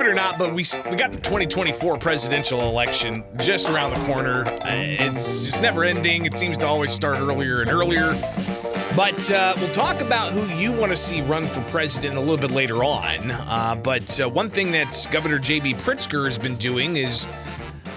or not, but we got the 2024 presidential election just around the corner. It's just never ending. It seems to always start earlier and earlier. But we'll talk about who you want to see run for president a little bit later on. But one thing that Governor J.B. Pritzker has been doing is,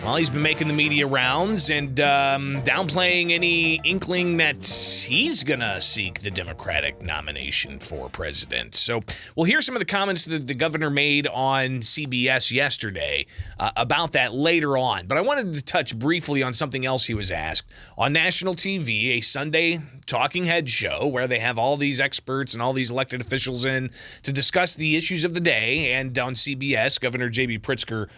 well, he's been making the media rounds and downplaying any inkling that he's going to seek the Democratic nomination for president. So we'll hear some of the comments that the governor made on CBS yesterday about that later on. But I wanted to touch briefly on something else he was asked on national TV, a Sunday talking head show where they have all these experts and all these elected officials in to discuss the issues of the day. And on CBS, Governor J.B. Pritzker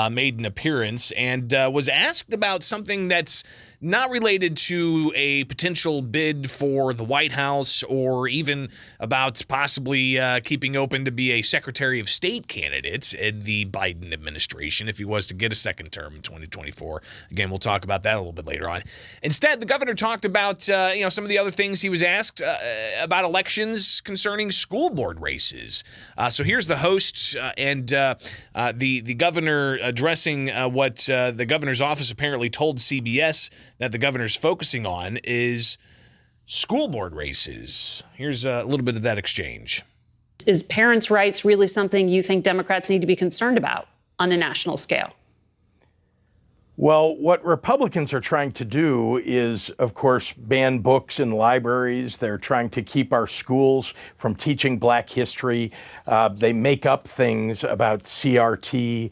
made an appearance and was asked about something that's not related to a potential bid for the White House or even about possibly keeping open to be a Secretary of State candidate in the Biden administration if he was to get a second term in 2024. Again, we'll talk about that a little bit later on. Instead, the governor talked about some of the other things he was asked about elections concerning school board races. So here's the host and the governor addressing what the governor's office apparently told CBS that the governor's focusing on is school board races. Here's a little bit of that exchange. Is parents' rights really something you think Democrats need to be concerned about on a national scale? Well, what Republicans are trying to do is, of course, ban books in libraries. They're trying to keep our schools from teaching Black history. They make up things about CRT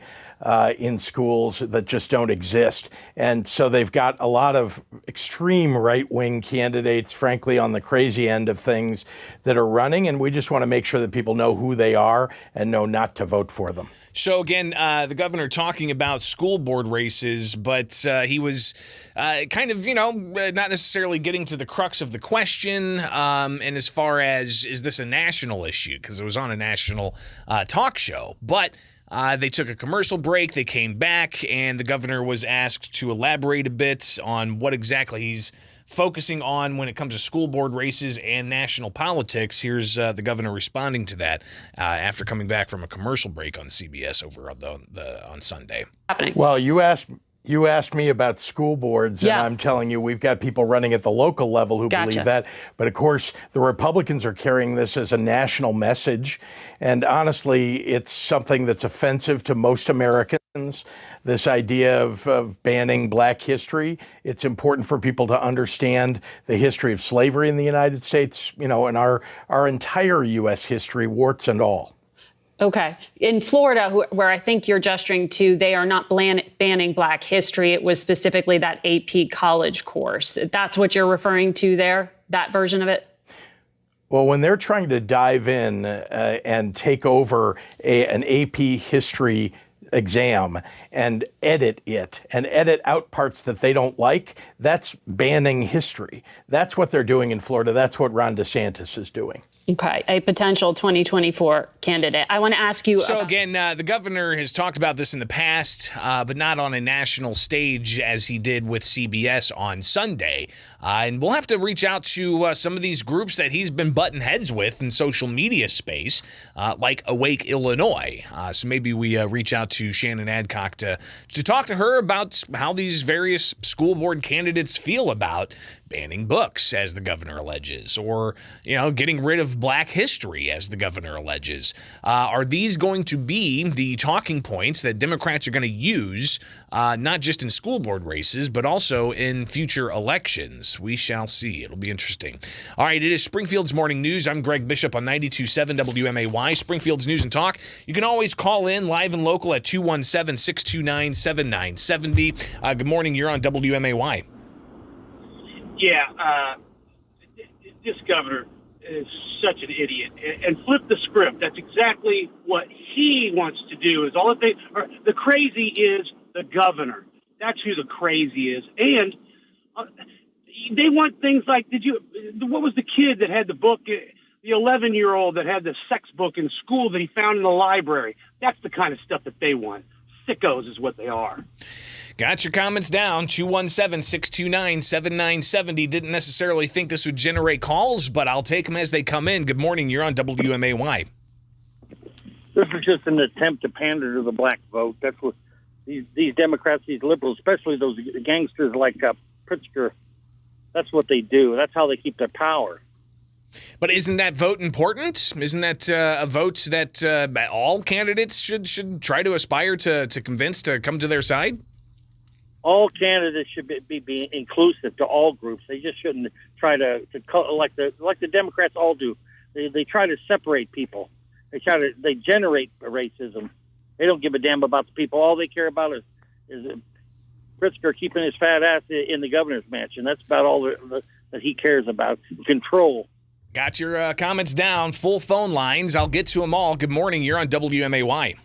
in schools that just don't exist. And so they've got a lot of extreme right-wing candidates, frankly, on the crazy end of things that are running. And we just want to make sure that people know who they are and know not to vote for them. So, again, the governor talking about school board races, but he was kind of, not necessarily getting to the crux of the question. And as far as, is this a national issue? Because it was on a national talk show. But they took a commercial break. They came back, and the governor was asked to elaborate a bit on what exactly he's focusing on when it comes to school board races and national politics. Here's the governor responding to that after coming back from a commercial break on CBS over on Sunday. Well, you asked me about school boards, and I'm telling you, we've got people running at the local level who believe that. But of course, the Republicans are carrying this as a national message. And honestly, it's something that's offensive to most Americans, this idea of banning Black history. It's important for people to understand the history of slavery in the United States, and our entire U.S. history, warts and all. Okay. In Florida, where I think you're gesturing to, they are not banning Black history. It was specifically that AP college course. That's what you're referring to there, that version of it? Well, when they're trying to dive in and take over an AP history exam and edit it and edit out parts that they don't like, that's banning history. That's what they're doing in Florida. That's what Ron DeSantis is doing. Okay, a potential 2024 candidate. I want to ask you. So again, the governor has talked about this in the past, but not on a national stage as he did with CBS on Sunday. And we'll have to reach out to some of these groups that he's been butting heads with in social media space, like Awake Illinois. So maybe we reach out to Shannon Adcock to talk to her about how these various school board candidates feel about banning books, as the governor alleges, or, getting rid of Black history, as the governor alleges. Are these going to be the talking points that Democrats are going to use, not just in school board races, but also in future elections? We shall see. It'll be interesting. All right, it is Springfield's Morning News. I'm Greg Bishop on 92.7 WMAY, Springfield's News and Talk. You can always call in live and local at 217-629-7970. Good morning. You're on WMAY. Yeah, this governor is such an idiot. And flip the script. That's exactly what he wants to do. Is all the crazy is the governor. That's who the crazy is. And they want things like, what was the kid that had the book, the 11-year-old that had the sex book in school that he found in the library? That's the kind of stuff that they want. Sickos is what they are. Got your comments down, 217-629-7970. Didn't necessarily think this would generate calls, but I'll take them as they come in. Good morning. You're on WMAY. This is just an attempt to pander to the black vote. That's what these Democrats, these liberals, especially those gangsters like Pritzker, that's what they do. That's how they keep their power. But isn't that vote important? Isn't that a vote that all candidates should try to aspire to convince to come to their side? All candidates should be inclusive to all groups. They just shouldn't try to like the Democrats all do. They try to separate people. They generate racism. They don't give a damn about the people. All they care about is Pritzker keeping his fat ass in the governor's mansion. That's about all that he cares about. Control. Got your comments down. Full phone lines. I'll get to them all. Good morning. You're on WMAY.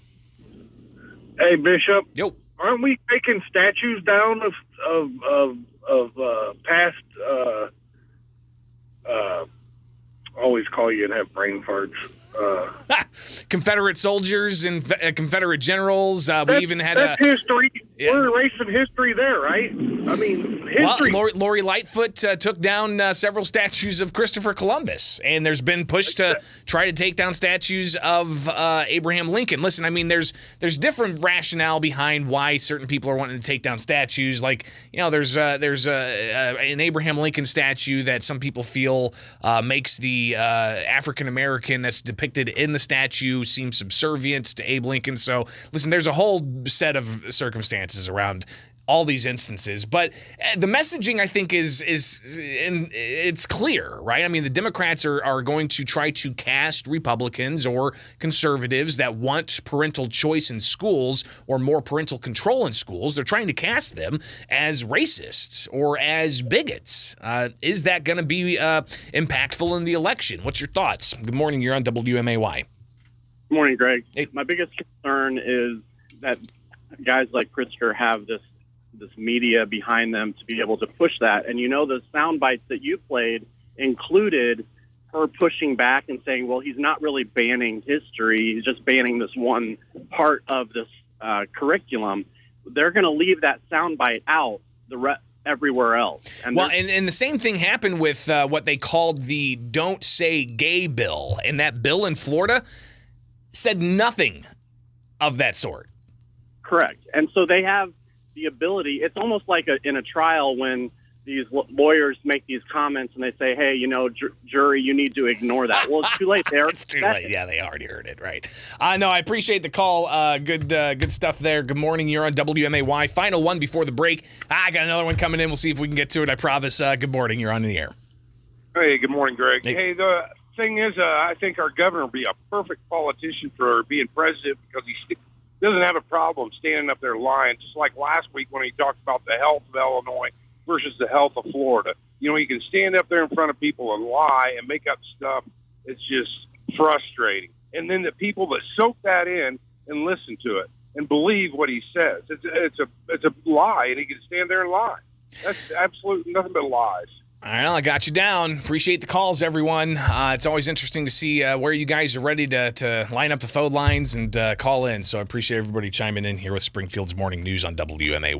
Hey, Bishop. Yo. Aren't we taking statues down of past? Always call you and have brain farts. Confederate soldiers and Confederate generals. We even had that's history. Yeah. We're erasing history there, right? I mean, history. Well, Lori Lightfoot took down several statues of Christopher Columbus, and there's been push to try to take down statues of Abraham Lincoln. Listen, I mean, there's different rationale behind why certain people are wanting to take down statues. Like, there's an Abraham Lincoln statue that some people feel makes the African American that's depicted in the statue seem subservient to Abe Lincoln. So, listen, there's a whole set of circumstances around all these instances, but the messaging, I think, is it's clear, right? I mean, the Democrats are going to try to cast Republicans or conservatives that want parental choice in schools or more parental control in schools. They're trying to cast them as racists or as bigots. Is that going to be impactful in the election? What's your thoughts? Good morning. You're on WMAY. Good morning, Greg. Hey. My biggest concern is that guys like Pritzker have this media behind them to be able to push that. And the sound bites that you played included her pushing back and saying, well, he's not really banning history. He's just banning this one part of this curriculum. They're going to leave that sound bite out everywhere else. And and the same thing happened with what they called the Don't Say Gay bill. And that bill in Florida said nothing of that sort. Correct. And so they have the ability. It's almost like in a trial when these lawyers make these comments and they say, hey, jury, you need to ignore that. Well, it's too late. It's too late. Yeah, they already heard it, right? No, I appreciate the call. Good stuff there. Good morning. You're on WMAY. Final one before the break. I got another one coming in. We'll see if we can get to it. I promise. Good morning. You're on the air. Hey, good morning, Greg. Hey, the thing is, I think our governor will be a perfect politician for being president because he doesn't have a problem standing up there lying, just like last week when he talked about the health of Illinois versus the health of Florida. He can stand up there in front of people and lie and make up stuff. It's just frustrating. And then the people that soak that in and listen to it and believe what he says, it's a lie, and he can stand there and lie. That's absolutely nothing but lies. All right, I got you down. Appreciate the calls, everyone. It's always interesting to see where you guys are ready to line up the phone lines and call in. So I appreciate everybody chiming in here with Springfield's Morning News on WMA.